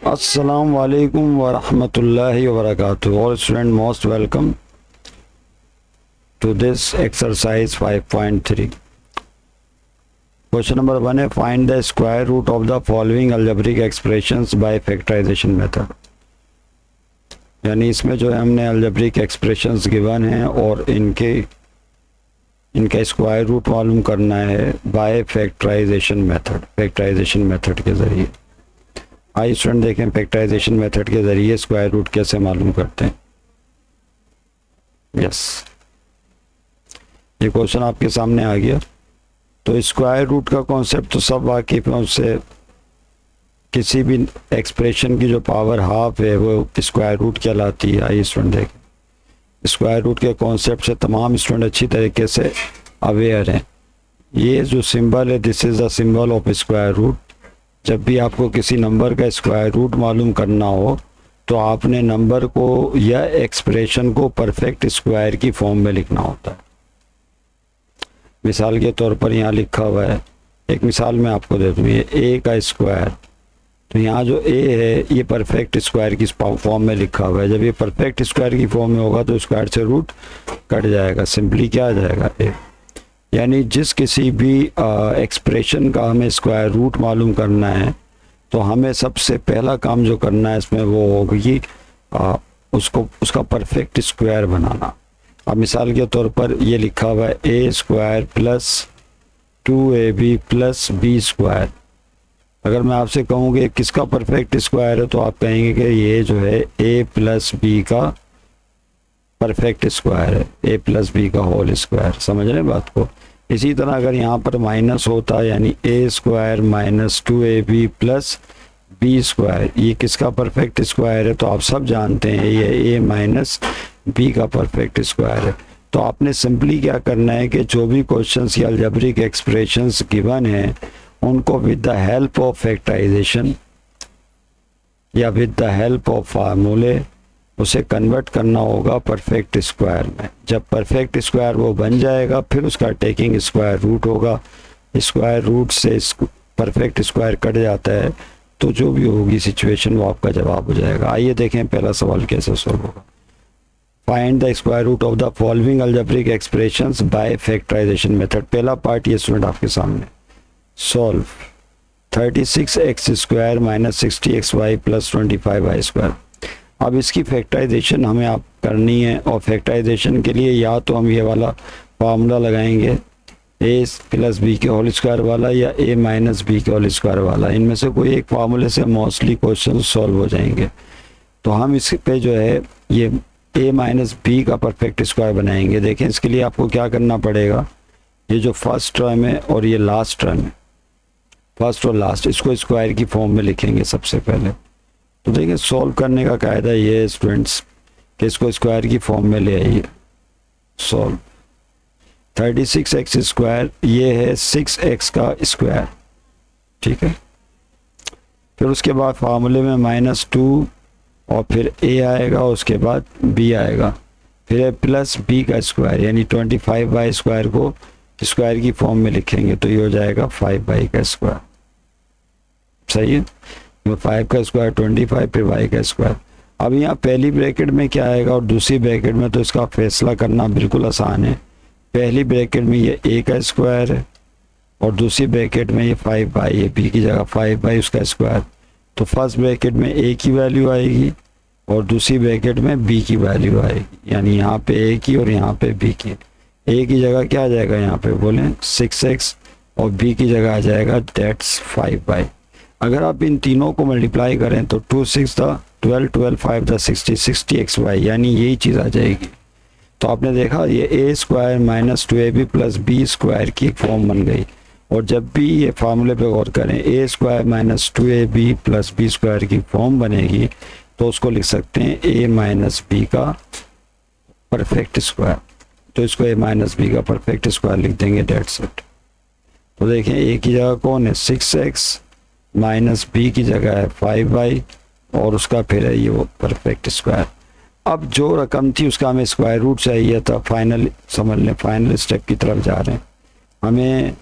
अस्सलाम वालेकुम वरहमतुल्लाहि वबरकातुहू। All students most welcome to this exercise 5.3. Question number 1 है find the square root of the following algebraic expressions by factorization method। यानी इसमें जो है हमने algebraic expressions गिवन हैं और इनका स्क्वायर रूट मालूम करना है बाय फैक्टराइजेशन मेथड के ज़रिए। आइए स्टूडेंट देखें फैक्टराइजेशन मेथड के ज़रिए स्क्वायर रूट कैसे मालूम करते हैं। यस, ये क्वेश्चन आपके सामने आ गया। तो स्क्वायर रूट का कॉन्सेप्ट तो सब वाकिफ़ हैं उससे। किसी भी एक्सप्रेशन की जो पावर हाफ है वो स्क्वायर रूट कहलाती है। आइए स्टूडेंट देखें, स्क्वायर रूट के कॉन्सेप्ट से तमाम स्टूडेंट अच्छी तरीके से अवेयर हैं। ये जो सिंबल है this is the symbol of square root. जब भी आपको किसी नंबर का स्क्वायर रूट मालूम करना हो तो आपने नंबर को या एक्सप्रेशन को परफेक्ट स्क्वायर की फॉर्म में लिखना होता है। मिसाल के तौर पर यहाँ लिखा हुआ है, एक मिसाल मैं आपको दे दूँ, ये ए का स्क्वायर। तो यहाँ जो ए है ये परफेक्ट स्क्वायर की फॉर्म में लिखा हुआ है। जब ये परफेक्ट स्क्वायर की फॉर्म में होगा तो स्क्वायर से रूट कट जाएगा, सिंपली क्या आ जाएगा ए। यानी जिस किसी भी एक्सप्रेशन का हमें स्क्वायर रूट मालूम करना है तो हमें सबसे पहला काम जो करना है इसमें वो होगी उसका परफेक्ट स्क्वायर बनाना। अब मिसाल के तौर पर ये लिखा हुआ है A square plus 2ab plus B square. अगर मैं आपसे कहूँ कि किसका परफेक्ट स्क्वायर है तो आप कहेंगे कि ये जो है a प्लस बी का परफेक्ट स्क्वायर है, a प्लस बी का होल स्क्वायर। समझ रहे बात को। इसी तरह अगर यहाँ पर माइनस होता यानी a square minus 2ab plus B square, ये किसका परफेक्ट स्क्वायर है तो आप सब जानते हैं ये a माइनस बी का परफेक्ट स्क्वायर है। तो आपने सिंपली क्या करना है कि जो भी क्वेश्चंस या अलजेब्रिक एक्सप्रेशंस गिवन हैं उनको with the help of factorization या विद द हेल्प ऑफ फार्मूले उसे कन्वर्ट करना होगा परफेक्ट स्क्वायर में। जब परफेक्ट स्क्वायर वो बन जाएगा फिर उसका टेकिंग स्क्वायर रूट होगा। स्क्वायर रूट से परफेक्ट स्क्वायर कट जाता है तो जो भी होगी सिचुएशन वो आपका जवाब हो जाएगा। आइए देखें पहला सवाल कैसे सॉल्व होगा। Find the square root of the following algebraic expressions by factorization method. पहला पार्ट ये स्टूडेंट आपके सामने। Solve 36x square minus 60xy plus 25y square. अब इसकी फैक्टराइजेशन हमें आप करनी है और फैक्टराइजेशन के लिए या तो हम ये वाला फार्मूला लगाएंगे a प्लस बी के होल स्क्वायर वाला या a माइनस बी के होल स्क्वायर वाला। इनमें से कोई एक फार्मूले से मोस्टली क्वेश्चन सॉल्व हो जाएंगे। तो हम इस पे जो है ये a माइनस बी का परफेक्ट स्क्वायर बनाएंगे। देखें इसके लिए आपको क्या करना पड़ेगा, ये जो फर्स्ट टर्म है और ये लास्ट टर्म है, फर्स्ट और लास्ट, इसको स्क्वायर की फॉर्म में लिखेंगे सबसे पहले। तो देखिए सॉल्व करने का कायदा ये है स्टूडेंट्स कि इसको स्क्वायर की फॉर्म में ले आइए। सॉल्व 36x स्क्वायर ये है 6x का स्क्वायर, ठीक है। फिर उसके बाद फार्मूले में -2 और फिर a आएगा, उसके बाद b आएगा, फिर प्लस b का स्क्वायर यानी 25y स्क्वायर को स्क्वायर की फॉर्म में लिखेंगे तो ये हो जाएगा 5y का स्क्वायर। सही है, 5 का स्क्वायर 25 फिर y का स्क्वायर। अब यहाँ पहली ब्रैकेट में क्या आएगा और दूसरी ब्रैकेट में तो इसका फैसला करना बिल्कुल आसान है। पहली ब्रैकेट में ये a का स्क्वायर है और दूसरी ब्रैकेट में ये 5y है, b की जगह 5y उसका स्क्वायर। तो फर्स्ट ब्रैकेट में a की वैल्यू आएगी और दूसरी ब्रैकेट में b की वैल्यू आएगी, यानी यहाँ पे a की और यहाँ पे b की। a की जगह क्या आ जाएगा यहाँ पे बोलें 6x और b की जगह आ जाएगा दैट्स 5y। अगर आप इन तीनों को मल्टीप्लाई करें तो 2 6 था 12 12 5 था 60 60xy, यानी यही चीज़ आ जाएगी। तो आपने देखा ये a square minus 2ab plus B square की एक फॉर्म बन गई। और जब भी ये फार्मूले पे गौर करें a square minus 2ab plus B square की फॉर्म बनेगी तो उसको लिख सकते हैं a माइनस बी का परफेक्ट स्क्वायर। तो इसको a माइनस बी का परफेक्ट स्क्वायर लिख देंगे, डेट्स इट। तो देखें a की जगह कौन है 6x माइनस बी की जगह है 5y और उसका फिर है ये वो परफेक्ट स्क्वायर। अब जो रकम थी उसका हमें स्क्वायर रूट चाहिए था। फाइनल समझ लें, फाइनल स्टेप की तरफ जा रहे हैं। हमें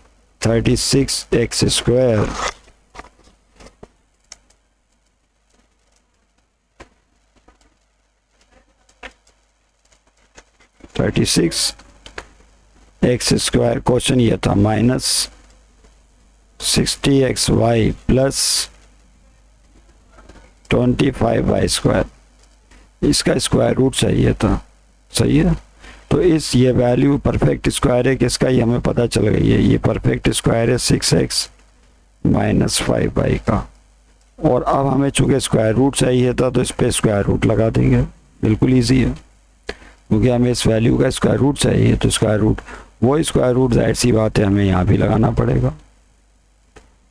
36x square 36 x square, question ये था minus 60xy plus 25y square, इसका स्क्वायर रूट चाहिए था, सही है। तो इस ये वैल्यू परफेक्ट स्क्वायर है किसका, ये हमें पता चल गई है, ये परफेक्ट स्क्वायर है 6x माइनस 5y का। और अब हमें चूँकि स्क्वायर रूट चाहिए था तो इस पर स्क्वायर रूट लगा देंगे, बिल्कुल ईजी है, क्योंकि हमें इस वैल्यू का स्क्वायर रूट चाहिए तो स्क्वायर रूट, वो स्क्वायर रूट जाहिर सी बात है हमें यहाँ भी लगाना पड़ेगा।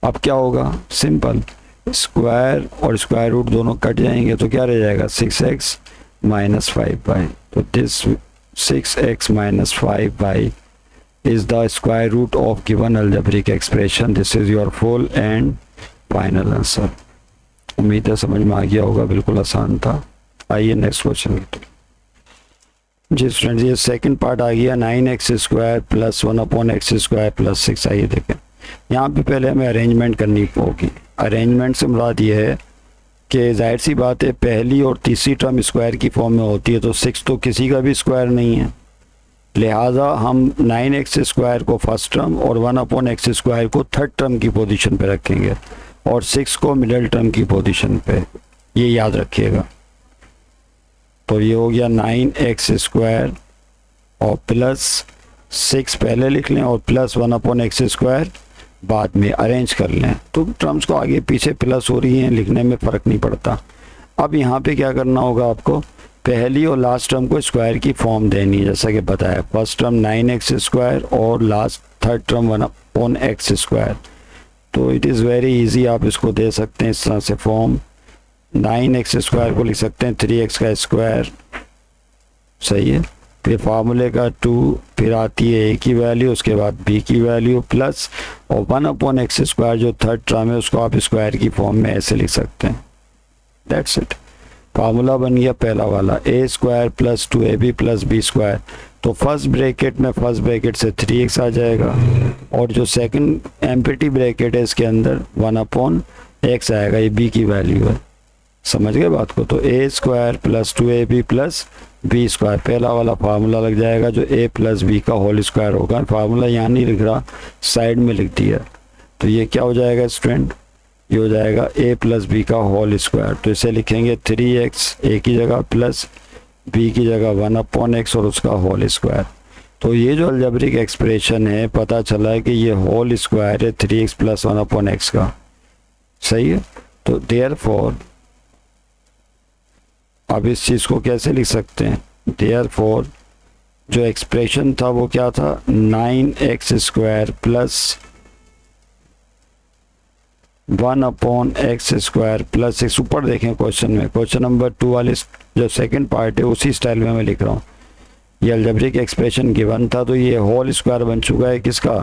अब क्या होगा, सिंपल, स्क्वायर और स्क्वायर रूट दोनों कट जाएंगे तो क्या रह जाएगा 6x माइनस 5y। तो this 6x minus 5y is the square root of given algebraic expression. This is your full and final answer. उम्मीद है समझ में आ गया होगा, बिल्कुल आसान था। आइए नेक्स्ट क्वेश्चन। जी स्टूडेंट, ये सेकंड पार्ट आ गया 9x square plus 1/x square plus 6। आइए देखें, यहाँ पे पहले हमें अरेंजमेंट करनी होगी। अरेंजमेंट से मुराद ये है कि जाहिर सी बात है पहली और तीसरी टर्म स्क्वायर की फॉर्म में होती है, तो 6 तो किसी का भी स्क्वायर नहीं है, लिहाजा हम 9x स्क्वायर को फर्स्ट टर्म और 1/x स्क्वायर को थर्ड टर्म की पोजीशन पे रखेंगे और 6 को मिडिल टर्म की पोजीशन पे, ये याद रखिएगा। तो ये हो गया 9x स्क्वायर और प्लस 6 पहले लिख लें और प्लस 1/x स्क्वायर बाद में अरेंज कर लें, तो टर्म्स को आगे पीछे प्लस हो रही हैं, लिखने में फ़र्क नहीं पड़ता। अब यहाँ पे क्या करना होगा आपको, पहली और लास्ट टर्म को स्क्वायर की फॉर्म देनी है, जैसा कि बताया, फर्स्ट टर्म 9x स्क्वायर और last third term 1/x square. तो इट इज़ वेरी इजी, आप इसको दे सकते हैं इस तरह से फॉर्म, 9x स्क्वायर को लिख सकते हैं 3x का स्क्वायर, सही है। फिर फार्मूले का 2, फिर आती है a की वैल्यू, उसके बाद b की वैल्यू प्लस, और 1/x स्क्वायर जो थर्ड टर्म है उसको आप स्क्वायर की फॉर्म में ऐसे लिख सकते हैं। दैट्स इट, फार्मूला बन गया पहला वाला, a square plus 2ab plus b square. तो फर्स्ट ब्रैकेट में फर्स्ट ब्रैकेट से 3x आ जाएगा और जो सेकंड एम्प्टी ब्रैकेट है इसके अंदर 1/x आएगा, ये b की वैल्यू है, समझ गए बात को। तो a square plus 2ab plus b square, पहला वाला फार्मूला लग जाएगा जो a प्लस b का होल स्क्वायर होगा। फार्मूला यहाँ नहीं लिख रहा, साइड में लिख दिया, तो ये क्या हो जाएगा स्टूडेंट, ये हो जाएगा a प्लस b का होल स्क्वायर। तो इसे लिखेंगे 3x a की जगह प्लस b की जगह 1/x और उसका होल स्क्वायर। तो ये जो अलजेब्रिक एक्सप्रेशन है, पता चला है कि ये होल स्क्वायर है 3x प्लस 1/x का, सही है। तो देयरफॉर अब इस चीज़ को कैसे लिख सकते हैं, देयरफॉर जो एक्सप्रेशन था वो क्या था, 9x square plus 1/x square plus 6। ऊपर देखें क्वेश्चन में, क्वेश्चन नंबर 2 वाले जो सेकंड पार्ट है उसी स्टाइल में मैं लिख रहा हूँ। ये अलजेब्रिक एक्सप्रेशन गिवन था तो ये होल स्क्वायर बन चुका है किसका,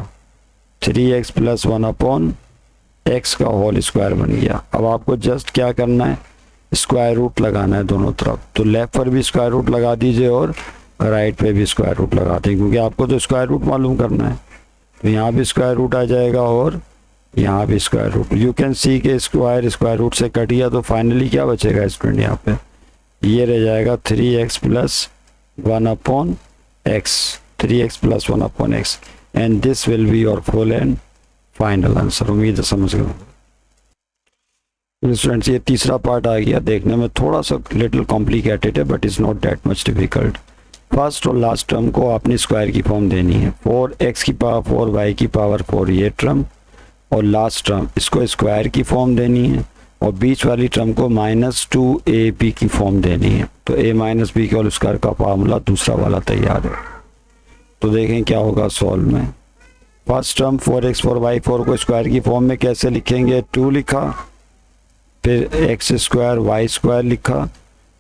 3x प्लस 1/x का होल स्क्वायर बन गया। अब आपको जस्ट क्या करना है, स्क्वायर रूट लगाना है दोनों तरफ। तो लेफ्ट पर भी स्क्वायर रूट लगा दीजिए और राइट पे भी स्क्वायर रूट लगा दें, क्योंकि आपको तो स्क्वायर रूट मालूम करना है। तो यहाँ भी स्क्वायर रूट आ जाएगा और यहाँ भी square root. You can see के स्क्वायर रूट से कट गया, तो फाइनली क्या बचेगा स्टूडेंट, यहाँ पे ये रह जाएगा 3x plus 1/x, 3x plus 1/x, and this will be your full and final answer. उम्मीद है समझ गए स्टूडेंट्स। ये तीसरा पार्ट आ गया, देखने में थोड़ा सा लिटिल कॉम्प्लिकेटेड है but is not that much difficult. First और लास्ट टर्म को आपने स्क्वायर की फॉर्म देनी है, 4x की पावर 4 y की पावर 4 ये टर्म, और लास्ट टर्म इसको स्क्वायर की फॉर्म देनी है, और बीच वाली टर्म को -2ab की फॉर्म देनी है। तो a माइनस बी के होल स्क्वायर का फार्मूला दूसरा वाला तैयार है। तो देखें क्या होगा सॉल्व में। फर्स्ट टर्म 4x 4y 4 को स्क्वायर की फॉर्म में कैसे लिखेंगे, 2 लिखा, फिर x स्क्वायर y स्क्वायर लिखा,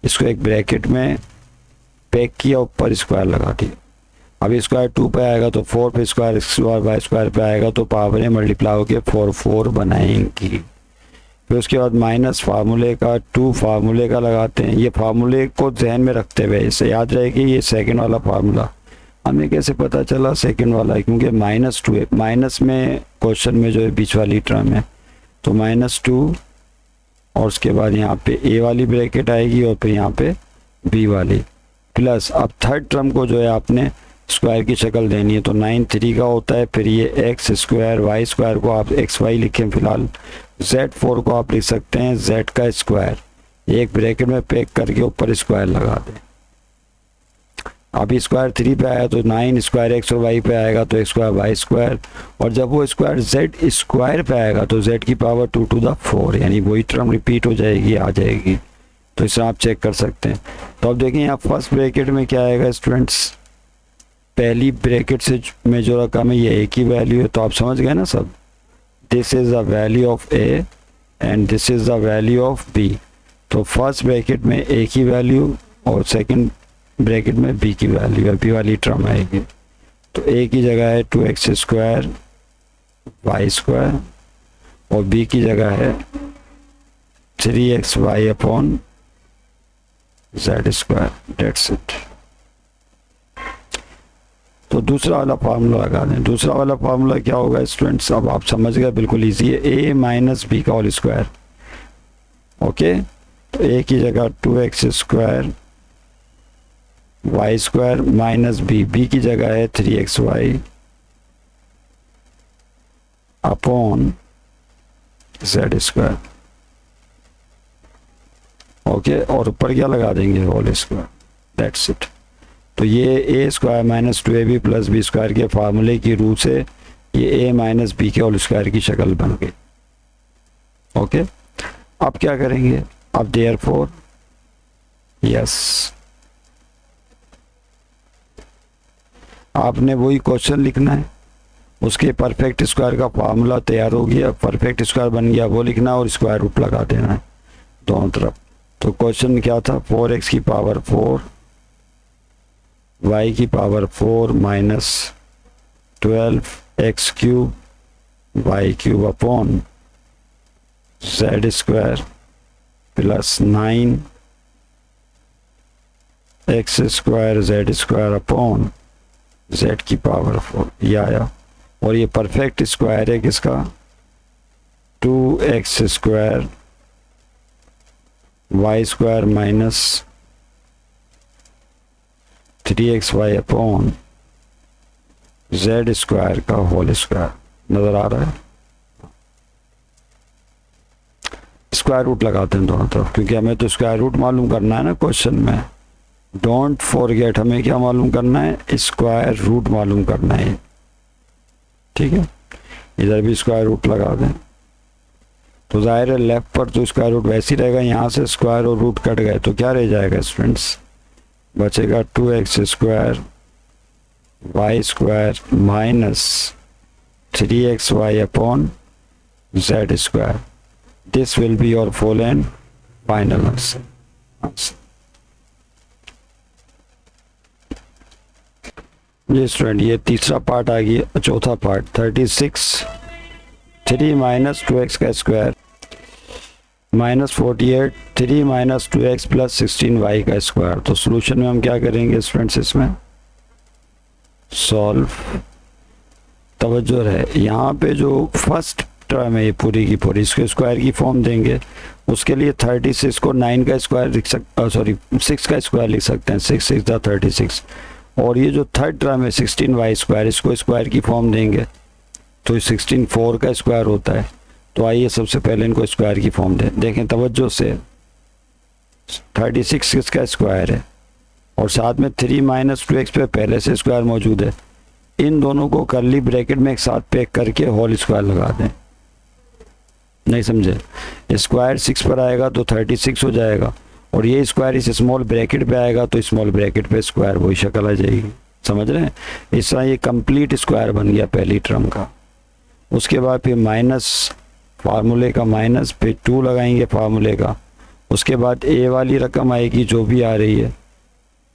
इसको एक ब्रैकेट में पैक किया, ऊपर स्क्वायर लगा दिया। अब स्क्वायर 2 पे आएगा तो 4 पे स्क्वायर y स्क्वायर पे आएगा तो पावरें मल्टीप्लाई होकर 4 बनाएंगी। फिर उसके बाद माइनस फार्मूले का 2 फार्मूले का लगाते हैं। ये फार्मूले को जहन में रखते हुए इसे याद रहे कि ये सेकंड वाला फार्मूला, हमें कैसे पता चला सेकंड वाला है, क्योंकि -2 है, माइनस में क्वेश्चन में जो है बीच वाली टर्म है, तो -2 और उसके बाद यहाँ पे a वाली ब्रैकेट आएगी और फिर यहाँ पे b वाली, प्लस अब थर्ड टर्म को जो है आपने स्क्वायर की शक्ल देनी है, तो 9 3 का होता है, फिर ये एक्स स्क्वायर, वाई स्क्वायर को आप एक्स वाई लिखें फिलहाल, z4 को आप लिख सकते हैं z का स्क्वायर, एक ब्रैकेट में पैक करके ऊपर स्क्वायर लगा दें। अभी स्क्वायर 3 पे आया तो 9 स्क्वायर एक्स और वाई पे आएगा तो एक्स स्क्वायर वाई स्क्वायर, और जब वो स्क्वायर z स्क्वायर पे आएगा तो z की पावर 2 to the 4, यानी वही टर्म रिपीट हो जाएगी, आ जाएगी। तो इसे आप चेक कर सकते हैं। तो अब देखें यहाँ फर्स्ट ब्रैकेट में क्या आएगा स्टूडेंट्स, पहली ब्रैकेट से में जो रकम है ये एक ही वैल्यू है, तो आप समझ गए ना सब। This is the value of a and this is the value of b. तो फर्स्ट ब्रैकेट में ए की वैल्यू और सेकंड ब्रैकेट में बी की वैल्यू है, बी वाली टर्म आएगी। तो ए की जगह है 2x स्क्वायर वाई स्क्वायर और बी की जगह है 3xy upon z square, that's it. तो दूसरा वाला फार्मूला लगा दें। दूसरा वाला फार्मूला क्या होगा स्टूडेंट्स, अब आप समझ गए, बिल्कुल इजी है, a माइनस बी का होल स्क्वायर। ओके, तो a की जगह 2x square y square minus b की जगह है 3xy upon z square. Okay, और ऊपर क्या लगा देंगे, होल स्क्वायर, दैट्स इट। तो ये A square minus 2ab plus B square के फार्मूले की रूह से ये ए माइनस बी के होल स्क्वायर की शक्ल बन गई। ओके, अब क्या करेंगे, अब देयरफॉर यस, आपने वही क्वेश्चन लिखना है, उसके परफेक्ट स्क्वायर का फार्मूला तैयार हो गया, परफेक्ट स्क्वायर बन गया, वो लिखना और स्क्वायर रूट लगा देना है दोनों तरफ। तो क्वेश्चन क्या था, 4x की पावर 4 y की power 4 minus 12x cube y cube upon z square plus 9x square z square upon z की पावर 4, ये आया। और ये परफेक्ट स्क्वायर है किसका, 2x square y square minus 3xy upon z square का होल स्क्वायर, नजर आ रहा है। स्क्वायर रूट लगाते हैं दोनों तरफ, क्योंकि हमें तो स्क्वायर रूट मालूम करना है ना क्वेश्चन में। डोंट फॉरगेट, हमें क्या मालूम करना है, स्क्वायर रूट मालूम करना है, ठीक है। इधर भी स्क्वायर रूट लगा दें, तो जाहिर है लेफ्ट पर तो स्क्वायर रूट वैसे ही रहेगा, यहाँ से स्क्वायर और रूट कट गए तो क्या रह जाएगा स्टूडेंट्स, बचेगा 2x square y square minus 3xy upon z square. This will be your full and final answer. ये स्टूडेंट, ये तीसरा पार्ट आ गया, चौथा पार्ट 36 3 माइनस 2x का square minus 48 3 minus 2x plus 16y का स्क्वायर। तो सॉल्यूशन में हम क्या करेंगे स्टूडेंट्स, इसमें सॉल्व, तवज्जो है, यहाँ पे जो फर्स्ट टर्म है ये पूरी की पूरी इसके स्क्वायर की फॉर्म देंगे। उसके लिए 36 को 9 का स्क्वायर लिख सकते, सॉरी 6 का स्क्वायर लिख सकते हैं, 6 6 36। और ये जो थर्ड टर्म है 16y स्क्वायर, इसको स्क्वायर की फॉर्म देंगे तो 16 4 का स्क्वायर होता है। तो आइए सबसे पहले इनको स्क्वायर की फॉर्म दें। देखें तवज्जो से, 36 किसका स्क्वायर है और साथ में 3 माइनस 2x पे पहले से स्क्वायर मौजूद है। इन दोनों को कर्ली ब्रैकेट में एक साथ पैक करके होल स्क्वायर लगा दें। नहीं समझे, स्क्वायर 6 पर आएगा तो 36 हो जाएगा, और ये स्क्वायर इस स्मॉल ब्रैकेट पे आएगा तो स्मॉल ब्रैकेट पे स्क्वायर वही शक्ल आ जाएगी। समझ रहे हैं, इस तरह ये कंप्लीट स्क्वायर बन गया पहली टर्म का। उसके बाद फिर माइनस फार्मूले का माइनस, फिर 2 लगाएंगे फार्मूले का, उसके बाद ए वाली रकम आएगी जो भी आ रही है,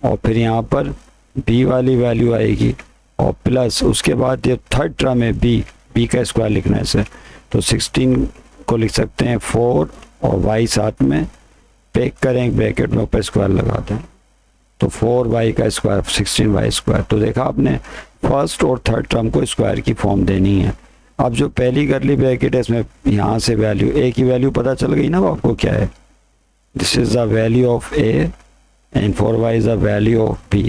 और फिर यहाँ पर बी वाली वैल्यू आएगी, और प्लस उसके बाद ये थर्ड टर्म है बी का स्क्वायर लिखना है इसे, तो 16 को लिख सकते हैं 4 और y साथ में पैक करें ब्रैकेट में, ऊपर स्क्वायर लगाते हैं तो 4y का स्क्वायर 16y स्क्वायर। तो देखा आपने, फर्स्ट और थर्ड टर्म को स्क्वायर की फॉर्म देनी है। अब जो पहली कर्ली ब्रैकेट है इसमें यहाँ से वैल्यू, ए की वैल्यू पता चल गई ना आपको क्या है, this is the value of a and 4y is the value of b।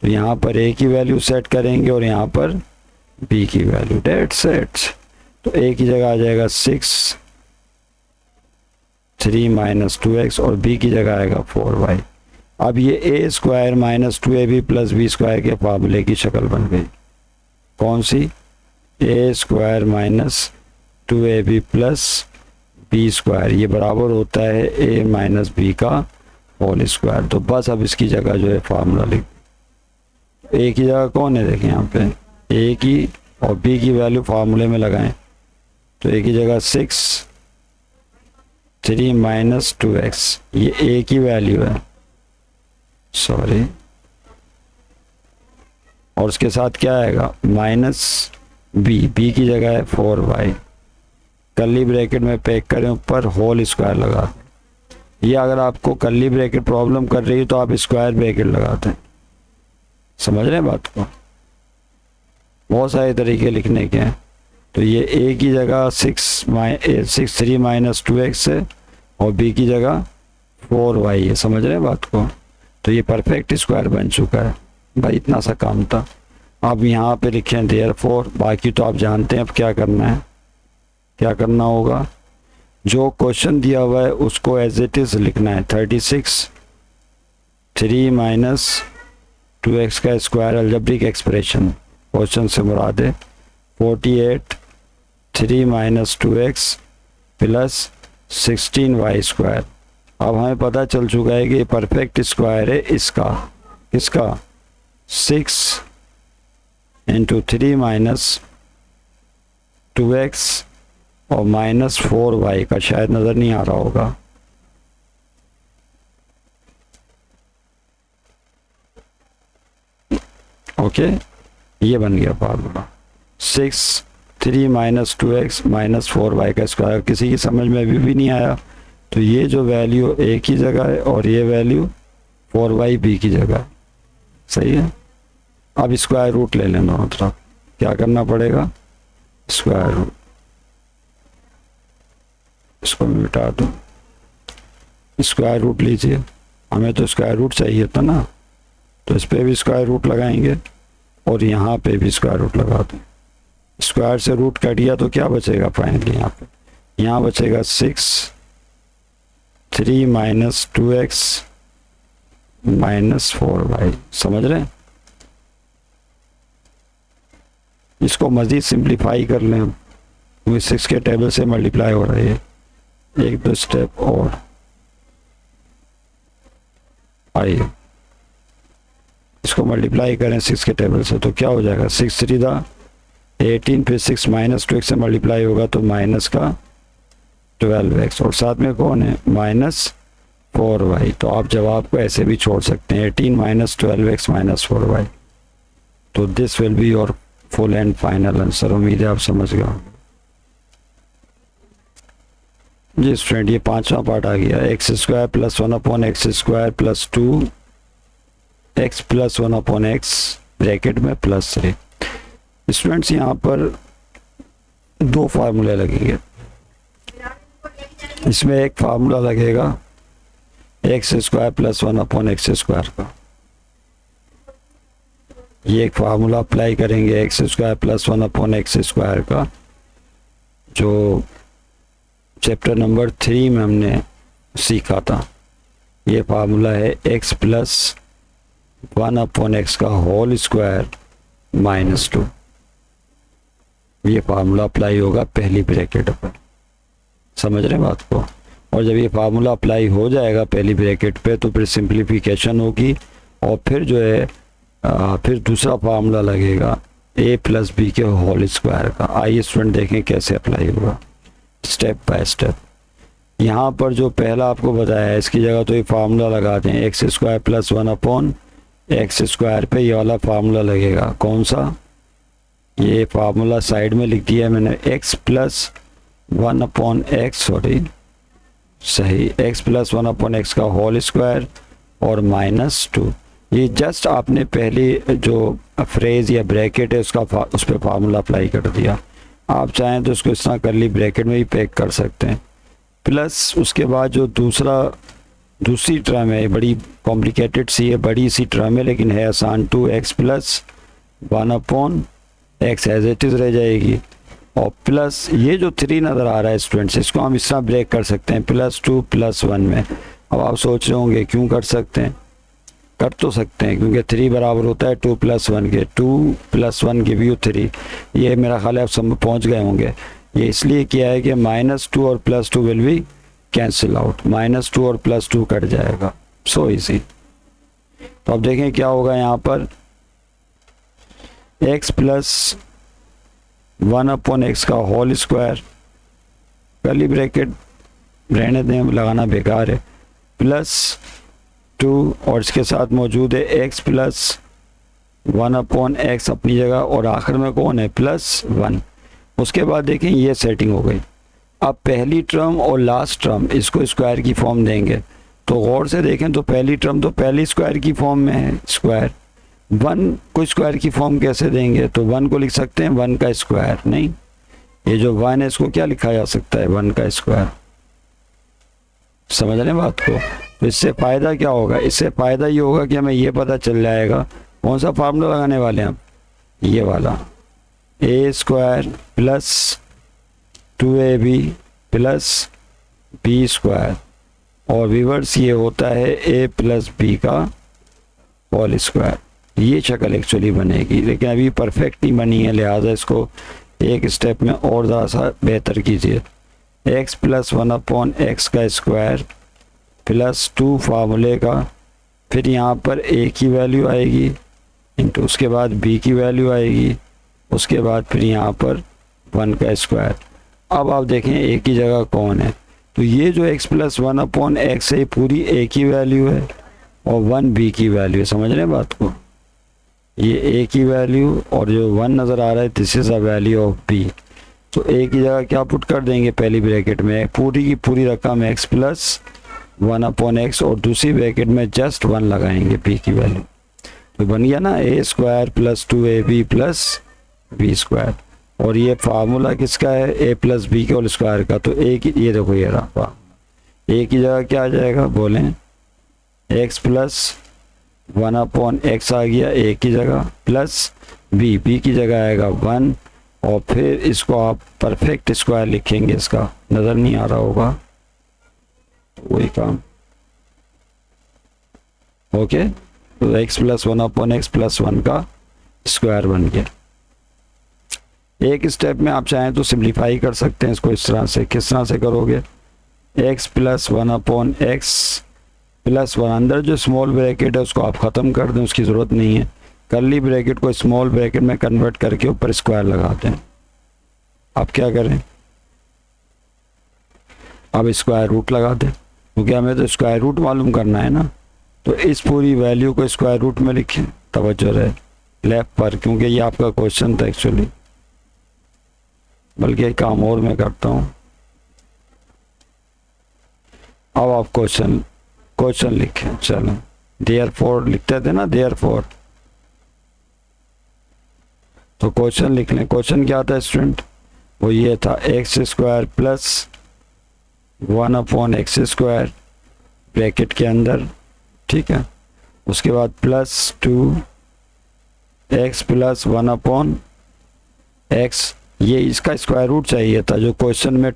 तो यहाँ पर a की वैल्यू सेट करेंगे और यहाँ पर b की वैल्यू, डेट्स इट। तो a की जगह आ जाएगा 6 3 माइनस 2x और b की जगह आएगा 4y। अब ये a square minus 2ab plus b square के फार्मूले की शक्ल बन गई। कौन सी? a square minus 2ab plus b square, ये बराबर होता है a माइनस b का होल स्क्वायर। तो बस अब इसकी जगह जो है फार्मूला लिख, a की जगह कौन है देखें यहाँ पे, a की और b की वैल्यू फार्मूले में लगाएं। तो a की जगह 6 3 माइनस 2x, ये a की वैल्यू है, सॉरी, और उसके साथ क्या आएगा माइनस b की जगह है 4y, कर्ली ब्रैकेट में पैक करें, ऊपर होल स्क्वायर लगा दें। ये अगर आपको कर्ली ब्रैकेट प्रॉब्लम कर रही है तो आप स्क्वायर ब्रैकेट लगाते हैं। समझ रहे हैं बात को? बहुत सारे तरीके लिखने के हैं। तो ये a की जगह 6 3 माइनस 2x है और b की जगह 4y है। समझ रहे हैं बात को? तो ये परफेक्ट स्क्वायर बन चुका है भाई, इतना सा काम था। अब यहाँ पे लिखें देयरफॉर, बाकी तो आप जानते हैं अब क्या करना है। क्या करना होगा, जो क्वेश्चन दिया हुआ है उसको एज इट इज़ लिखना है। 36 3 माइनस 2x का स्क्वायर अलजेब्रिक एक्सप्रेशन, क्वेश्चन से मुराद है 48 3 minus 2x plus 16y square. अब हमें पता चल चुका है कि ये परफेक्ट स्क्वायर है इसका, किसका, 6 इंटू 3 माइनस 2x और माइनस 4y का, शायद नज़र नहीं आ रहा होगा। ओके, ये बन गया formula 6 3 minus 2x minus 4y का स्क्वायर। किसी की समझ में अभी भी नहीं आया तो ये जो वैल्यू a की जगह है और ये वैल्यू 4y b की जगह है, सही है। अब स्क्वायर रूट ले लें दोनों तरफ। क्या करना पड़ेगा, स्क्वायर रूट, इसको मैं मिटा दूँ, स्क्वायर रूट लीजिए। हमें तो स्क्वायर रूट चाहिए था ना, तो इस पे भी स्क्वायर रूट लगाएंगे और यहाँ पे भी स्क्वायर रूट लगा दें। स्क्वायर से रूट कट गया तो क्या बचेगा फाइनली, यहाँ बचेगा 6 3 माइनस 2x माइनस 4y। समझ रहे हैं? इसको मज़ीद सिंप्लीफाई कर लें, क्योंकि 6 के टेबल से मल्टीप्लाई हो रही है। एक दो स्टेप और आइए, इसको मल्टीप्लाई करें 6 के टेबल से तो क्या हो जाएगा, 6 3 दा 18, फिर 6 माइनस 2x से मल्टीप्लाई होगा तो माइनस का 12x और साथ में कौन है, माइनस 4y। तो आप जवाब को ऐसे भी छोड़ सकते हैं, 18 माइनस 12x माइनस 4y। तो this will be your full and final answer. उम्मीद है आप समझ गए होंगे। जी स्टूडेंट, ये 5वां पार्ट आ गया, x square plus 1 upon x square plus 2x plus 1 upon x bracket में प्लस 3। स्टूडेंट्स यहाँ पर दो फार्मूले लगेंगे। इसमें एक फार्मूला लगेगा x square plus 1 upon x square का, ये एक फार्मूला अप्लाई करेंगे x square plus 1 upon x square का, जो चैप्टर नंबर 3 में हमने सीखा था। ये फार्मूला है एक्स प्लस 1 अपॉन एक्स का होल स्क्वायर माइनस 2। ये फार्मूला अप्लाई होगा पहली ब्रैकेट पर। समझ रहे हैं बात को? और जब ये फार्मूला अप्लाई हो जाएगा पहली ब्रैकेट पे तो फिर सिंप्लीफिकेशन होगी और फिर जो है फिर दूसरा फार्मूला लगेगा a प्लस बी के होल स्क्वायर का। आइए स्टूडेंट देखें कैसे अप्लाई होगा स्टेप बाय स्टेप। यहाँ पर जो पहला आपको बताया है इसकी जगह तो ये फार्मूला लगा दें, x square plus 1 upon x square पे ये वाला फार्मूला लगेगा। कौन सा? ये फार्मूला साइड में लिख दिया है मैंने, x plus 1 upon x, sorry सही, एक्स प्लस 1 अपॉन एक्स का होल स्क्वायर और माइनस 2। ये जस्ट आपने पहली जो फ्रेज या ब्रैकेट है उसका उस पर फार्मूला अप्लाई कर दिया। आप चाहें तो इसको इस तरह कर्ली ब्रैकेट में भी पैक कर सकते हैं। प्लस उसके बाद जो दूसरा दूसरी टर्म है, बड़ी कॉम्प्लिकेटेड सी है, बड़ी सी टर्म है, लेकिन है आसान। 2x plus 1/x as it is रह जाएगी, और प्लस ये जो 3 नज़र आ रहा है स्टूडेंट्स, इसको हम इस तरह ब्रेक कर सकते हैं +2 + 1 में। अब आप सोच रहे होंगे क्यों कर सकते हैं, कर तो सकते हैं क्योंकि 3 बराबर होता है 2 + 1 के, 2 + 1 गिव यू 3। ये मेरा ख्याल है आप सब पहुँच गए होंगे। ये इसलिए किया है कि -2 और +2 विल बी कैंसिल आउट, -2 और +2 कट जाएगा, सो इजी। तो अब देखें क्या होगा यहाँ पर, x + 1/x का होल स्क्वायर, कर्ली ब्रैकेट रहने दें, लगाना बेकार है, +2 और इसके साथ मौजूद है x + 1/x अपनी जगह, और आखिर में कौन है +1। उसके बाद देखें ये सेटिंग हो गई। अब पहली टर्म और लास्ट टर्म इसको स्क्वायर की फॉर्म देंगे, तो गौर से देखें तो पहली टर्म तो पहली स्क्वायर की फॉर्म में है स्क्वायर, 1 को स्क्वायर की फॉर्म कैसे देंगे, तो 1 को लिख सकते हैं 1 का स्क्वायर, नहीं, ये जो 1 है इसको क्या लिखा जा सकता है 1 का स्क्वायर। समझ रहे हैं बात को। तो इससे फ़ायदा क्या होगा, इससे फ़ायदा ये होगा कि हमें ये पता चल जाएगा कौन सा फार्मूला लगाने वाले हैं हम, ये वाला, a² + 2ab + b², और रिवर्स ये होता है a + b का होल स्क्वायर। ये शक्ल एक्चुअली बनेगी, लेकिन अभी परफेक्ट नहीं बनी है, लिहाजा इसको एक स्टेप में और ज़रा सा बेहतर कीजिए। x + 1/x का स्क्वायर +2 फार्मूले का, फिर यहाँ पर a की वैल्यू आएगी इंटू उसके बाद b की वैल्यू आएगी, उसके बाद फिर यहाँ पर 1 का स्क्वायर। अब आप देखें a की जगह कौन है, तो ये जो x + 1/x है पूरी a की वैल्यू है और 1 b की वैल्यू है। समझ रहे हैं बात को, ये a की वैल्यू और जो 1 नज़र आ रहा है this is a value of b। तो a की जगह क्या पुट कर देंगे पहली ब्रैकेट में, पूरी की पूरी रकम x + 1/x, और दूसरी ब्रैकेट में जस्ट 1 लगाएंगे b की वैल्यू, तो बन गया ना a² + 2ab + b²। और ये फार्मूला किसका है, a + b के होल स्क्वायर का। तो a की, ये देखो ये रहा, a की जगह क्या आ जाएगा बोलें, x + 1/x आ गया a की जगह, प्लस b की जगह आएगा 1, और फिर इसको आप परफेक्ट स्क्वायर लिखेंगे, इसका नज़र नहीं आ रहा होगा, तो वही काम, ओके। तो x + 1/x + 1 का स्क्वायर बन गया। एक स्टेप में आप चाहें तो सिंप्लीफाई कर सकते हैं इसको इस तरह से। किस तरह से करोगे, x + 1/x + 1, अंदर जो स्मॉल ब्रैकेट है उसको आप ख़त्म कर दें, उसकी ज़रूरत नहीं है, कर्ली ब्रैकेट को स्मॉल ब्रैकेट में कन्वर्ट करके ऊपर स्क्वायर लगाते हैं। आप क्या करें, अब स्क्वायर रूट लगा दें, क्योंकि हमें तो स्क्वायर रूट मालूम करना है ना। तो इस पूरी वैल्यू को स्क्वायर रूट में लिखें, तवज्जो रहे लेफ्ट पर, क्योंकि ये आपका क्वेश्चन था एक्चुअली, बल्कि एक काम और मैं करता हूँ। अब आप क्वेश्चन लिखें, चलो देयरफॉर लिखते थे ना, देयरफॉर, तो क्वेश्चन लिख लें। क्वेश्चन क्या था स्टूडेंट, वो ये था x² + 1/x² ब्रैकेट के अंदर, ठीक है, उसके बाद +2x + 1/x, ये इसका स्क्वायर रूट चाहिए था, जो क्वेश्चन में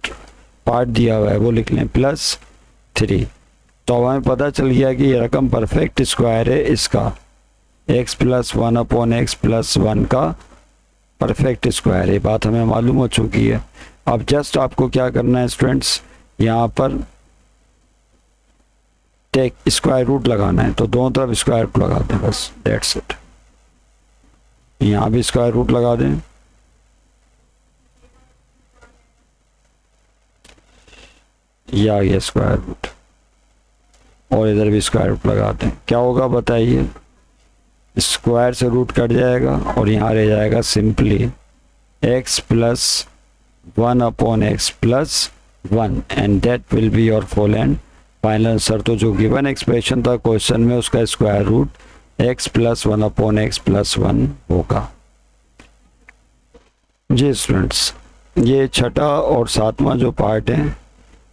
पार्ट दिया हुआ है वो लिख लें, +3। तो हमें पता चल गया कि ये रकम परफेक्ट स्क्वायर है इसका, x + 1/x + 1 का परफेक्ट स्क्वायर है, बात हमें मालूम हो चुकी है। अब जस्ट आपको क्या करना है स्टूडेंट्स, यहाँ पर टेक स्क्वायर रूट लगाना है, तो दोनों तरफ स्क्वायर रूट लगा दें, बस दैट्स इट। यहाँ भी स्क्वायर रूट लगा दें, ये आ गया स्क्वायर रूट, और इधर भी स्क्वायर रूट लगा दें। क्या होगा बताइए, स्क्वायर से रूट कट जाएगा और यहाँ रह जाएगा simply x + 1/x + 1, and that will be your full and final answer. तो जो गिवन एक्सप्रेशन था क्वेश्चन में उसका स्क्वायर रूट x + 1/x + 1 होगा। जी स्टूडेंट्स, ये छठा और सातवां जो पार्ट है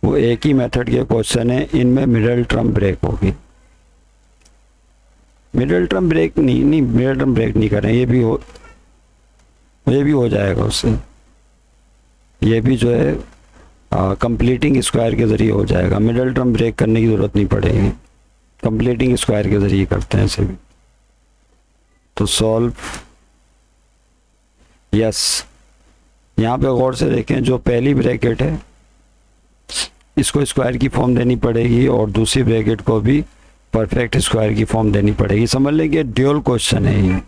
वो एक ही मेथड के क्वेश्चन है, इनमें मिडिल टर्म ब्रेक होगी। मिडिल टर्म ब्रेक नहीं मिडिल टर्म ब्रेक नहीं करें, ये भी हो जाएगा उससे। ये भी जो है कंप्लीटिंग स्क्वायर के ज़रिए हो जाएगा, मिडिल टर्म ब्रेक करने की ज़रूरत नहीं पड़ेगी, कंप्लीटिंग स्क्वायर के ज़रिए करते हैं इसे भी। तो सॉल्व, यस, यहाँ पे गौर से देखें, जो पहली ब्रैकेट है इसको स्क्वायर की फॉर्म देनी पड़ेगी और दूसरी ब्रैकेट को भी परफेक्ट स्क्वायर की फॉर्म देनी पड़ेगी। समझ लेंगे ड्यूअल क्वेश्चन है ये,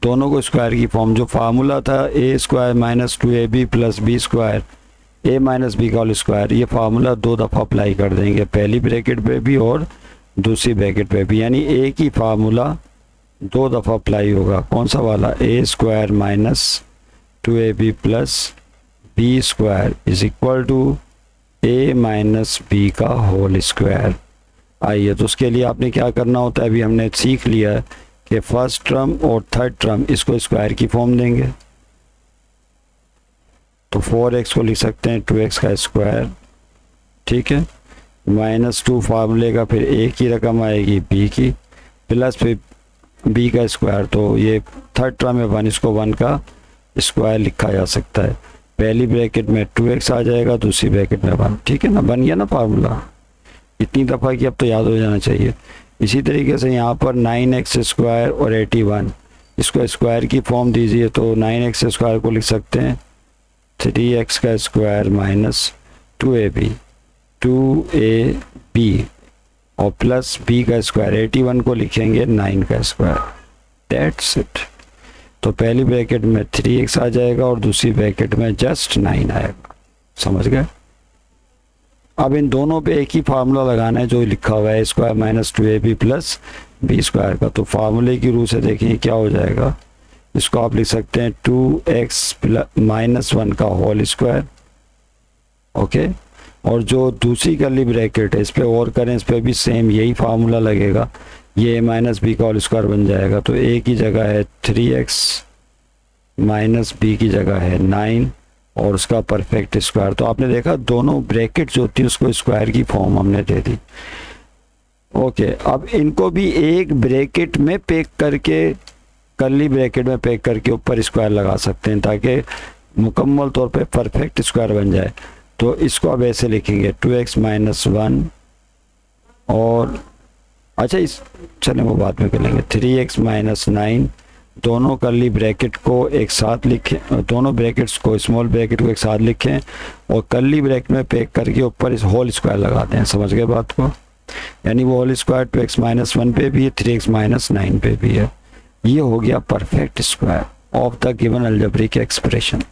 दोनों को स्क्वायर की फॉर्म, जो फार्मूला था A square minus 2ab plus B square A minus B का होल स्क्वायर, ये फार्मूला 2 दफ़ा अप्लाई कर देंगे, पहली ब्रैकेट पे भी और दूसरी ब्रैकेट पे भी, यानी एक ही फार्मूला 2 दफ़ा अप्लाई होगा। कौन सा वाला? A square minus 2ab plus B square is equal to A minus B का होल स्क्वायर। आइए, तो उसके लिए आपने क्या करना होता है, अभी हमने सीख लिया है कि फर्स्ट टर्म और थर्ड टर्म इसको स्क्वायर की फॉर्म देंगे। तो 4x को लिख सकते हैं 2x का स्क्वायर, ठीक है, -2 फार्मूले का, फिर a की रकम आएगी b की, प्लस फिर b का स्क्वायर। तो ये थर्ड टर्म है 1, इसको 1 का स्क्वायर लिखा जा सकता है। पहली ब्रैकेट में 2x आ जाएगा, दूसरी ब्रैकेट में 1, ठीक है ना, बन गया ना फार्मूला। इतनी दफ़ा कि अब तो याद हो जाना चाहिए। इसी तरीके से यहाँ पर 9x स्क्वायर और 81, इसको स्क्वायर की फॉर्म दीजिए, तो 9x स्क्वायर को लिख सकते हैं 3x का स्क्वायर माइनस 2ab और प्लस b का स्क्वायर, 81 को लिखेंगे 9 का स्क्वायर, दैट्स इट। तो पहली ब्रैकेट में 3x आ जाएगा और दूसरी ब्रैकेट में जस्ट 9 आएगा। समझ गए? अब इन दोनों पे एक ही फार्मूला लगाना है जो लिखा हुआ है square minus 2ab plus B square का। तो फार्मूले की रूह से देखें क्या हो जाएगा, इसको आप लिख सकते हैं 2x माइनस 1 का होल स्क्वायर, ओके। और जो दूसरी कर्ली ब्रैकेट है इस पर और करें, इस पर भी सेम यही फार्मूला लगेगा, ये माइनस बी का होल स्क्वायर बन जाएगा। तो a की जगह है 3x माइनस b की जगह है 9 और उसका परफेक्ट स्क्वायर। तो आपने देखा दोनों ब्रैकेट जो होती है उसको स्क्वायर की फॉर्म हमने दे दी, ओके। अब इनको भी एक ब्रैकेट में पैक करके, कर्ली ब्रैकेट में पैक करके ऊपर स्क्वायर लगा सकते हैं ताकि मुकम्मल तौर पे परफेक्ट स्क्वायर बन जाए। तो इसको अब ऐसे लिखेंगे 2x माइनस 1 और अच्छा चलें वो बाद में कर लेंगे, 3x माइनस 9, दोनों कर्ली ब्रैकेट को एक साथ लिखें, दोनों ब्रैकेट्स को, स्मॉल ब्रैकेट को एक साथ लिखें और कर्ली ब्रैकेट में पैक करके ऊपर इस होल स्क्वायर लगाते हैं। समझ गए बात को? यानी वो होल स्क्वायर 2x माइनस 1 पे भी है, 3x माइनस 9 पे भी है। ये हो गया perfect square of the given algebraic expression.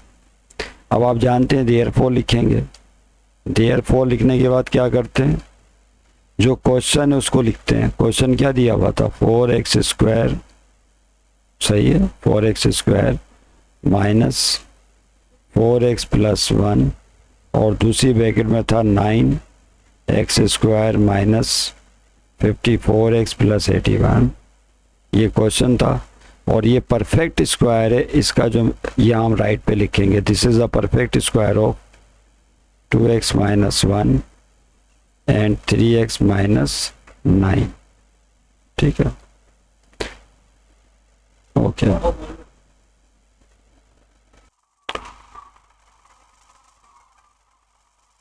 अब आप जानते हैं देयरफॉर लिखेंगे, देयरफॉर लिखने के बाद क्या करते हैं, जो क्वेश्चन है उसको लिखते हैं। क्वेश्चन क्या दिया हुआ था, 4x स्क्वायर, सही है, 4x square minus 4x plus 1 और दूसरी ब्रैकेट में था 9x square minus 54x plus 81, ये क्वेश्चन था। और ये परफेक्ट स्क्वायर है, इसका जो यहाँ हम राइट पे लिखेंगे, this is the perfect square of 2x minus 1 and 3x minus 9, ठीक है, ओके।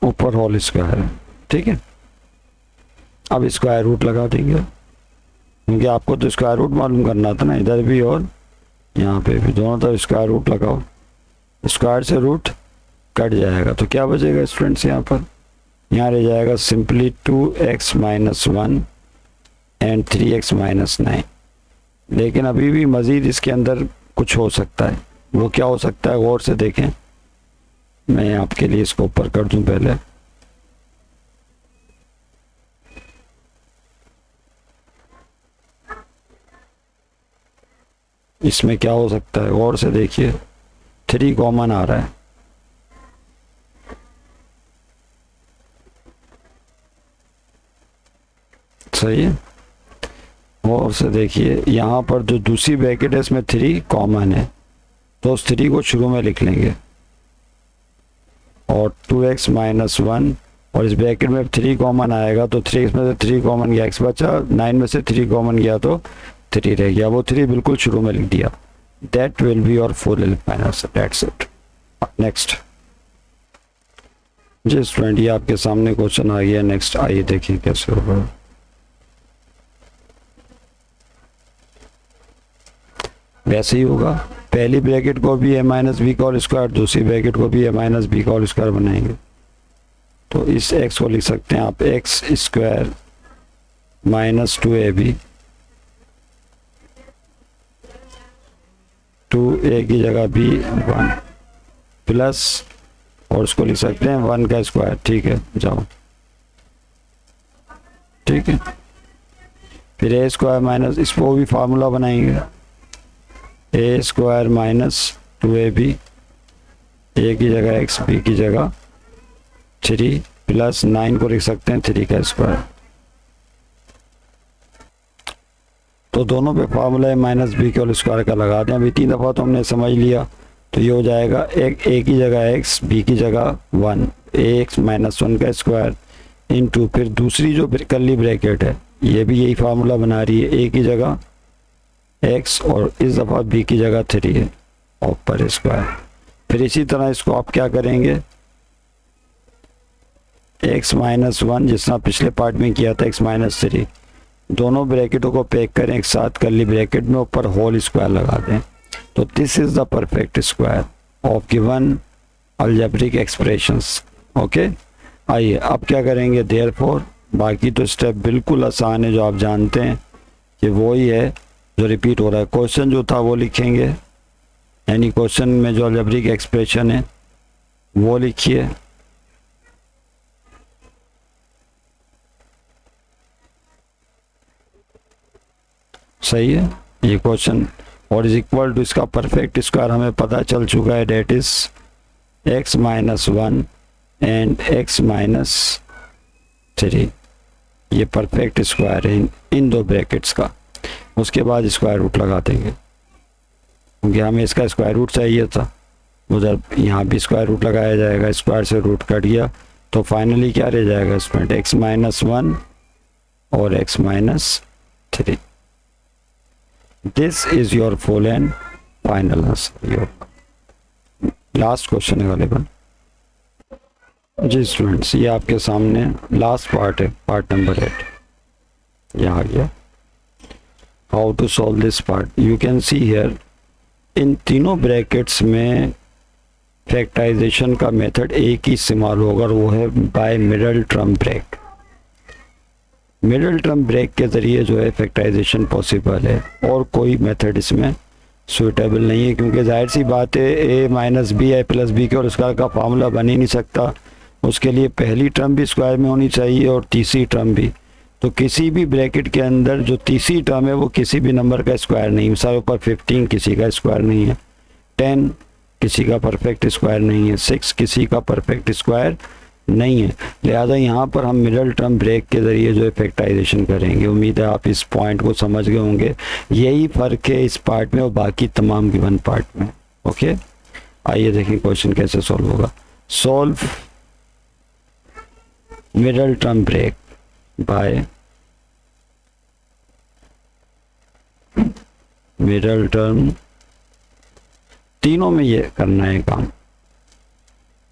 ऊपर होल स्क्वायर है, ठीक है। अब स्क्वायर रूट लगा देंगे क्योंकि आपको तो स्क्वायर रूट मालूम करना था ना, इधर भी और यहाँ पे भी, दोनों तरफ स्क्वायर रूट लगाओ। स्क्वायर से रूट कट जाएगा तो क्या बचेगा स्टूडेंट्स, यहाँ पर यहाँ रह जाएगा simply 2x minus 1 and 3x minus 9। लेकिन अभी भी मज़ीद इसके अंदर कुछ हो सकता है, वो क्या हो सकता है गौर से देखें। मैं आपके लिए इसको ऊपर कर दूं पहले, इसमें क्या हो सकता है गौर से देखिए, 3 कॉमन आ रहा है, सही है। और से देखिए यहाँ पर जो दूसरी ब्रैकेट है इसमें 3 कॉमन है, तो उस 3 को शुरू में लिख लेंगे और 2x माइनस 1 और इस ब्रैकेट में 3 कॉमन आएगा तो 3 में से 3 कॉमन गया, x बचा, 9 में से 3 कॉमन गया तो 3 रह गया, वो 3 बिल्कुल शुरू में लिख दिया। That will be your full element answer, that's it. Next ji student, ये आपके सामने क्वेश्चन आ गया। नेक्स्ट आइए देखिए कैसे होगा। वैसे ही होगा, पहली ब्रैकेट को भी a माइनस बी का होल स्क्वायर, दूसरी ब्रैकेट को भी a माइनस बी का होल स्क्वायर बनाएंगे। तो इस x को लिख सकते हैं आप x square minus 2ab, 2a की जगह b 1 प्लस, और उसको लिख सकते हैं 1 का स्क्वायर। ठीक है, जाओ, ठीक है। फिर a स्क्वायर माइनस, इसको भी फार्मूला बनाएंगे, a square minus 2ab, a की जगह x, b की जगह 3 प्लस 9 को लिख सकते हैं 3 का स्क्वायर। तो दोनों पे फार्मूला है माइनस बी के होल स्क्वायर का लगा दें। अभी 3 दफ़ा तो हमने समझ लिया, तो ये हो जाएगा एक a की जगह x, b की जगह 1, ax माइनस 1 का स्क्वायर इनटू, फिर दूसरी जो कर्ली ब्रैकेट है ये भी यही फार्मूला बना रही है, a की जगह x और इस दफ़ा b की जगह 3 है और पर स्क्वायर। फिर इसी तरह इसको आप क्या करेंगे, x माइनस 1 जितना पिछले पार्ट में किया था x माइनस 3, दोनों ब्रैकेटों को पैक करें एक साथ कर्ली ब्रैकेट में, ऊपर होल स्क्वायर लगा दें। तो this is the perfect square of given algebraic expressions. Okay, आइए अब क्या करेंगे, देयरफॉर, बाकी तो स्टेप बिल्कुल आसान है जो आप जानते हैं कि वो ही है जो रिपीट हो रहा है। क्वेश्चन जो था वो लिखेंगे, यानी क्वेश्चन में जो अलजेब्रिक एक्सप्रेशन है वो लिखिए, सही है ये क्वेश्चन, और इज इक्वल टू इसका परफेक्ट स्क्वायर हमें पता चल चुका है, that is x minus 1 and x minus 3। ये परफेक्ट स्क्वायर है इन दो ब्रैकेट्स का। उसके बाद स्क्वायर रूट लगा देंगे, क्योंकि हमें इसका स्क्वायर रूट चाहिए था, उधर यहाँ भी स्क्वायर रूट लगाया जाएगा, स्क्वायर से रूट कट गया, तो फाइनली क्या रह जाएगा इसमें, x माइनस 1 और x minus 3। This is your full and final answer. Your last question है अवेलेबल जी स्टूडेंट्स, ये आपके सामने लास्ट पार्ट है, पार्ट नंबर 8 ये आ गया। How to solve this part, you can see here, इन तीनों ब्रैकेट्स में फैक्टराइजेशन का मेथड एक ही इस्तेमाल होगा, और वो है by middle term break. Middle term break के ज़रिए जो है फैक्टराइजेशन पॉसिबल है, और कोई मेथड इसमें सूटेबल नहीं है, क्योंकि जाहिर सी बात है a माइनस बी आई प्लस बी के और स्क्वायर का फार्मूला बन ही नहीं सकता। उसके लिए पहली टर्म भी स्क्वायर में होनी चाहिए और तीसरी टर्म भी। तो किसी भी ब्रैकेट के अंदर जो तीसरी टर्म है वो किसी भी नंबर का स्क्वायर नहीं, मिसाल ऊपर 15 किसी का स्क्वायर नहीं है, 10 किसी का परफेक्ट स्क्वायर नहीं है, 6 किसी का परफेक्ट स्क्वायर नहीं है। लिहाजा यहाँ पर हम मिडल टर्म ब्रेक के ज़रिए जो है फैक्टराइजेशन करेंगे। उम्मीद है आप इस पॉइंट को समझ गए होंगे। यही फ़र्क है इस पार्ट में और बाकी तमाम गिवन पार्ट में। ओके, आइए देखें क्वेश्चन कैसे सॉल्व होगा। Solve middle term break by middle term, तीनों में ये करना है काम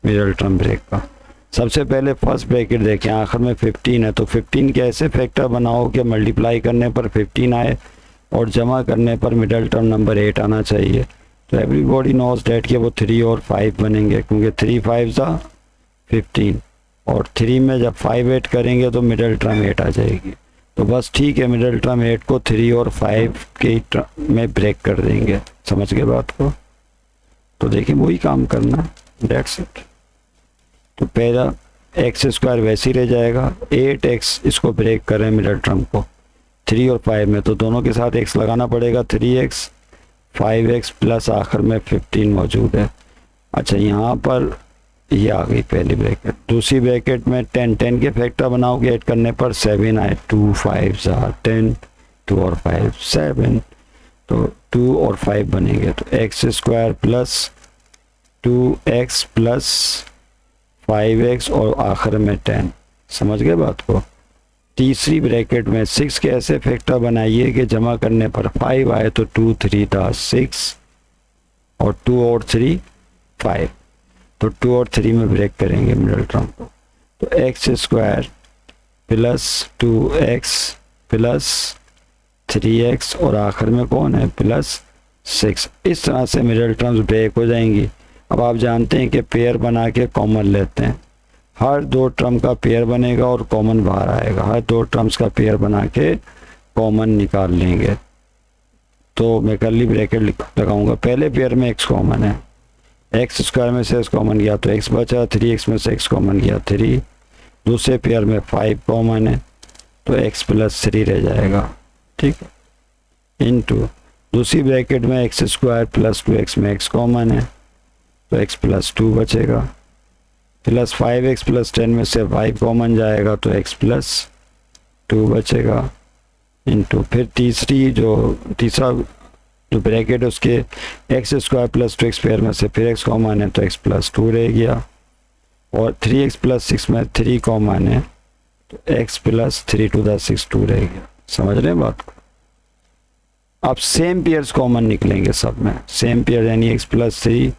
मिडल टर्म ब्रेक का। सबसे पहले फर्स्ट ब्रैकेट देखें, आखिर में 15 है, तो 15 के ऐसे फैक्टर बनाओ कि मल्टीप्लाई करने पर 15 आए और जमा करने पर मिडल टर्म नंबर 8 आना चाहिए। तो एवरीबॉडी नोज डेट कि वो 3 और 5 बनेंगे, क्योंकि 3 5 ज़ा 15 और 3 में जब 5 ऐड करेंगे तो मिडल टर्म 8 आ जाएगी। तो बस ठीक है, मिडल टर्म 8 को 3 और 5 के में ब्रेक कर देंगे। समझ गए बात को? तो देखिए वही काम करना, डेट्स इट। तो पहला एक्स स्क्वायर वैसे ही रह जाएगा, 8x इसको ब्रेक करें मिडल टर्म को 3 और 5 में, तो दोनों के साथ x लगाना पड़ेगा, 3x 5x प्लस आखिर में 15 मौजूद है। अच्छा, यहाँ पर ये आ गई पहली ब्रैकेट। दूसरी ब्रैकेट में 10 के फैक्टर बनाओगे, ऐड करने पर 7 आए, 2 5 10, 2 और 5 7, तो 2 और 5 बनेंगे। तो x square plus 2x plus 5x और आखिर में 10। समझ गए बात को। तीसरी ब्रैकेट में 6 के ऐसे फैक्टर बनाइए कि जमा करने पर 5 आए तो 2 3 था 6 और 2 और 3 5। तो 2 और 3 में ब्रेक करेंगे मिडिल टर्म को। तो x square plus 2x plus 3x और आखिर में कौन है प्लस 6। इस तरह से मिडिल टर्म्स ब्रेक हो जाएंगी। अब आप जानते हैं कि पेयर बना के कॉमन लेते हैं। हर दो टर्म का पेयर बनेगा और कॉमन बाहर आएगा। हर दो टर्म्स का पेयर बना के कॉमन निकाल लेंगे। तो मैं कर्ली ब्रैकेट लगाऊंगा। पहले पेयर में x कॉमन है, एक्स स्क्वायर में से x कॉमन गया तो x बचा, 3x में से x कॉमन गया 3। दूसरे पेयर में 5 कॉमन है तो x प्लस 3 रह जाएगा। ठीक है, इनटू दूसरी ब्रैकेट में एक्स स्क्वायर प्लस 2x में x कॉमन है तो x प्लस 2 बचेगा, प्लस 5x प्लस 10 में से 5 कॉमन जाएगा तो x प्लस 2 बचेगा, इनटू फिर तीसरा जो ब्रैकेट है उसके x square plus 2x pair में से फिर x कॉमन है तो x प्लस 2 रह गया, और 3x प्लस 6 में 3 कॉमन है तो x प्लस 3 टू द 6 2 रह गया। समझ रहे हैं बात को। अब सेम पेयर्स कॉमन निकलेंगे सब में। सेम पेयर यानी x plus 3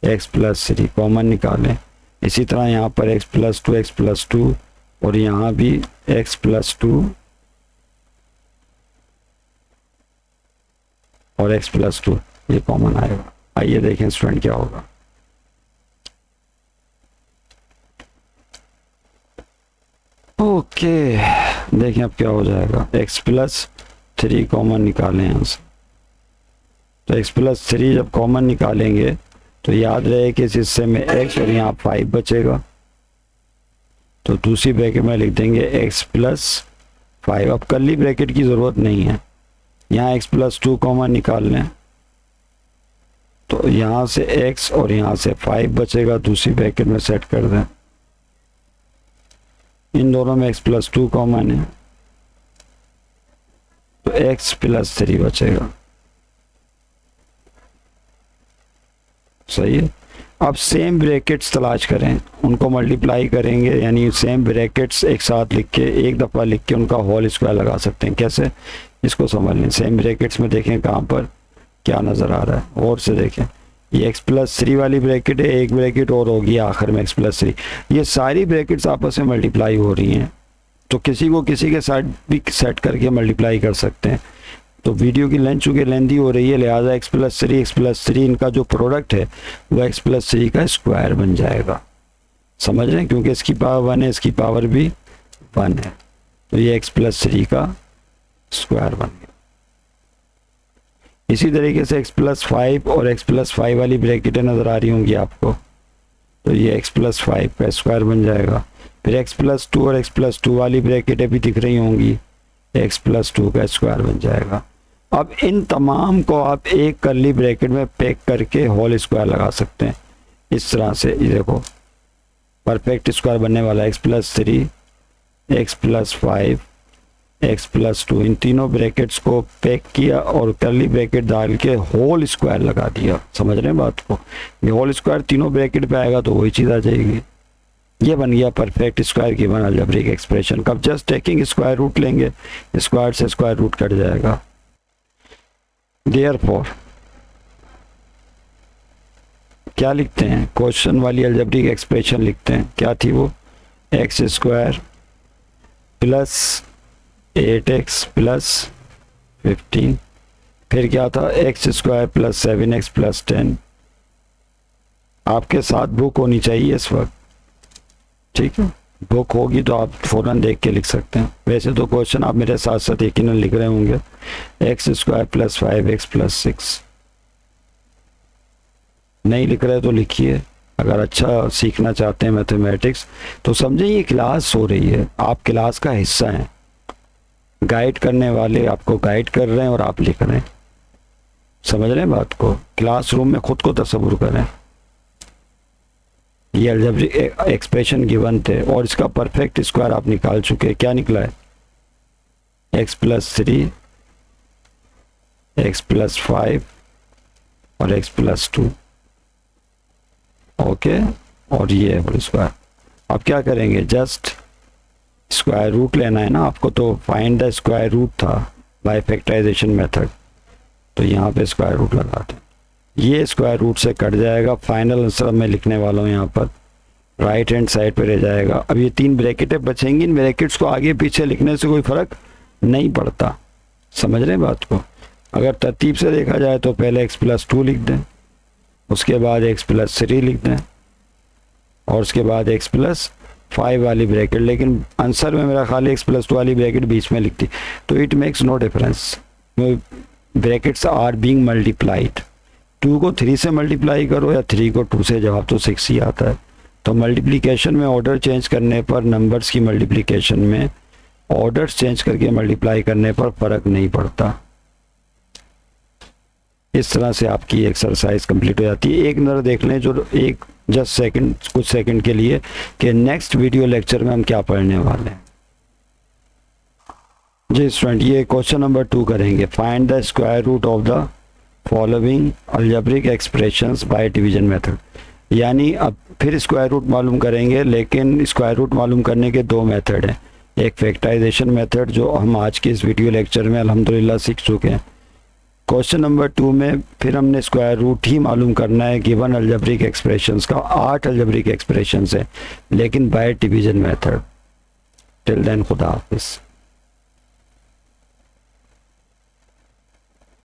x plus 3 common निकालें। इसी तरह यहाँ पर x प्लस 2 और यहाँ भी x प्लस 2 और x प्लस 2 ये कॉमन आएगा। आइए देखें स्टूडेंट क्या होगा। ओके, देखें अब क्या हो जाएगा। x प्लस 3 कॉमन निकालें यहाँ से। तो x प्लस 3 जब कॉमन निकालेंगे तो याद रहे कि इस हिस्से में x और यहाँ 5 बचेगा। तो दूसरी ब्रैकेट में लिख देंगे x प्लस 5। अब कर्ली ब्रैकेट की ज़रूरत नहीं है। यहाँ x प्लस 2 कॉमन निकाल लें तो यहाँ से x और यहाँ से 5 बचेगा। दूसरी ब्रैकेट में सेट कर दें। इन दोनों में x प्लस 2 कॉमन है तो x प्लस 3 बचेगा। सही है। अब सेम ब्रैकेट्स तलाश करें, उनको मल्टीप्लाई करेंगे, यानी सेम ब्रैकेट्स एक साथ लिख के एक दफ़ा लिख के उनका होल स्क्वायर लगा सकते हैं। कैसे, इसको समझ लें। सेम ब्रैकेट्स में देखें कहाँ पर क्या नज़र आ रहा है, और से देखें। ये x प्लस 3 वाली ब्रैकेट है, एक ब्रैकेट और होगी आखिर में x प्लस 3। ये सारी ब्रैकेट्स आपस में मल्टीप्लाई हो रही हैं, तो किसी को किसी के साथ भी सेट करके मल्टीप्लाई कर सकते हैं। तो वीडियो की लेंथ चूँकि लेंथी हो रही है, लिहाजा x प्लस 3 इनका जो प्रोडक्ट है वो x प्लस 3 का स्क्वायर बन जाएगा। समझ रहे हैं, क्योंकि इसकी पावर 1 है, इसकी पावर भी 1 है, तो ये x प्लस 3 का स्क्वायर बन गया। इसी तरीके से x प्लस 5 और x प्लस 5 वाली ब्रैकेटें नज़र आ रही होंगी आपको, तो ये x प्लस 5 का स्क्वायर बन जाएगा। फिर x प्लस 2 और x प्लस 2 वाली ब्रैकेटें भी दिख रही होंगी, x प्लस 2 का स्क्वायर बन जाएगा। अब इन तमाम को आप एक कर्ली ब्रैकेट में पैक करके होल स्क्वायर लगा सकते हैं इस तरह से। ये देखो परफेक्ट स्क्वायर बनने वाला x plus 3, x plus 5, x plus 2, इन तीनों ब्रैकेट्स को पैक किया और कर्ली ब्रैकेट डाल के होल स्क्वायर लगा दिया। समझ रहे हैं बात को। ये होल स्क्वायर तीनों ब्रैकेट पे आएगा तो वही चीज़ आ जाएगी। ये बन गया perfect square given algebraic expression. कब जस्ट टेकिंग स्क्वायर रूट लेंगे, स्क्वायर से स्क्वायर रूट कट जाएगा। देयरफॉर क्या लिखते हैं, क्वेश्चन वाली अलजेब्रिक एक्सप्रेशन लिखते हैं। क्या थी वो, x square plus 8x plus 15, फिर क्या था x square plus 7x plus 10। आपके साथ बुक होनी चाहिए इस वक्त, ठीक है। बुक होगी तो आप फ़ौरन देख के लिख सकते हैं। वैसे तो क्वेश्चन आप मेरे साथ साथ यकीनन लिख रहे होंगे। X square plus 5x plus 6, नहीं लिख रहे तो लिखिए। अगर अच्छा सीखना चाहते हैं मैथमेटिक्स तो समझें ये क्लास हो रही है, आप क्लास का हिस्सा हैं। गाइड करने वाले आपको गाइड कर रहे हैं और आप लिख रहे हैं। समझ रहे हैं बात को। क्लासरूम में खुद को तस्वुर करें। ये अलजेब्रिक एक्सप्रेशन गिवन थे और इसका परफेक्ट स्क्वायर आप निकाल चुके हैं। क्या निकला है, x प्लस 3, x प्लस 5 और x प्लस 2। ओके, और ये है होल स्क्वायर। अब क्या करेंगे, जस्ट स्क्वायर रूट लेना है ना आपको, तो फाइंड द स्क्वायर रूट था बाय फैक्टराइजेशन मेथड, तो यहाँ पे स्क्वायर रूट लगाते हैं, ये स्क्वायर रूट से कट जाएगा। फाइनल आंसर मैं लिखने वाला हूँ यहाँ पर राइट हैंड साइड पे रह जाएगा। अब ये 3 ब्रैकेटें बचेंगी, इन ब्रैकेट्स को आगे पीछे लिखने से कोई फ़र्क नहीं पड़ता, समझ रहे हैं बात को। अगर तरतीब से देखा जाए तो पहले x+2 लिख दें, उसके बाद x+3 लिख दें, और उसके बाद x+5 वाली ब्रैकेट, लेकिन आंसर में मेरा खाली x+2 वाली ब्रैकेट बीच में लिखती, तो it makes no difference, brackets are being multiplied. 2 को 3 से मल्टीप्लाई करो या 3 को 2 से, जवाब तो 6 ही आता है। तो मल्टीप्लिकेशन में ऑर्डर चेंज करने पर, नंबर्स की मल्टीप्लिकेशन में ऑर्डर्स चेंज करके मल्टीप्लाई करने पर फ़र्क नहीं पड़ता। इस तरह से आपकी एक्सरसाइज कंप्लीट हो जाती है। एक नज़र देख लें जो एक जस्ट सेकंड, कुछ सेकंड के लिए, कि नेक्स्ट वीडियो लेक्चर में हम क्या पढ़ने वाले हैं। जी स्टूडेंट, ये क्वेश्चन नंबर 2 करेंगे, find the square root of the following algebraic expressions by division method. यानी अब फिर स्क्वायर रूट मालूम करेंगे, लेकिन स्क्वायर रूट मालूम करने के 2 मेथड हैं। एक फैक्टराइजेशन मेथड जो हम आज के इस वीडियो लेक्चर में अल्हम्दुलिल्लाह सीख चुके हैं। क्वेश्चन नंबर 2 में फिर हमने स्क्वायर रूट ही मालूम करना है गिवन अलजेब्रिक एक्सप्रेशंस का। 8 अलजेब्रिक एक्सप्रेशंस हैं, लेकिन by division method. Till then खुदा हाफिज़।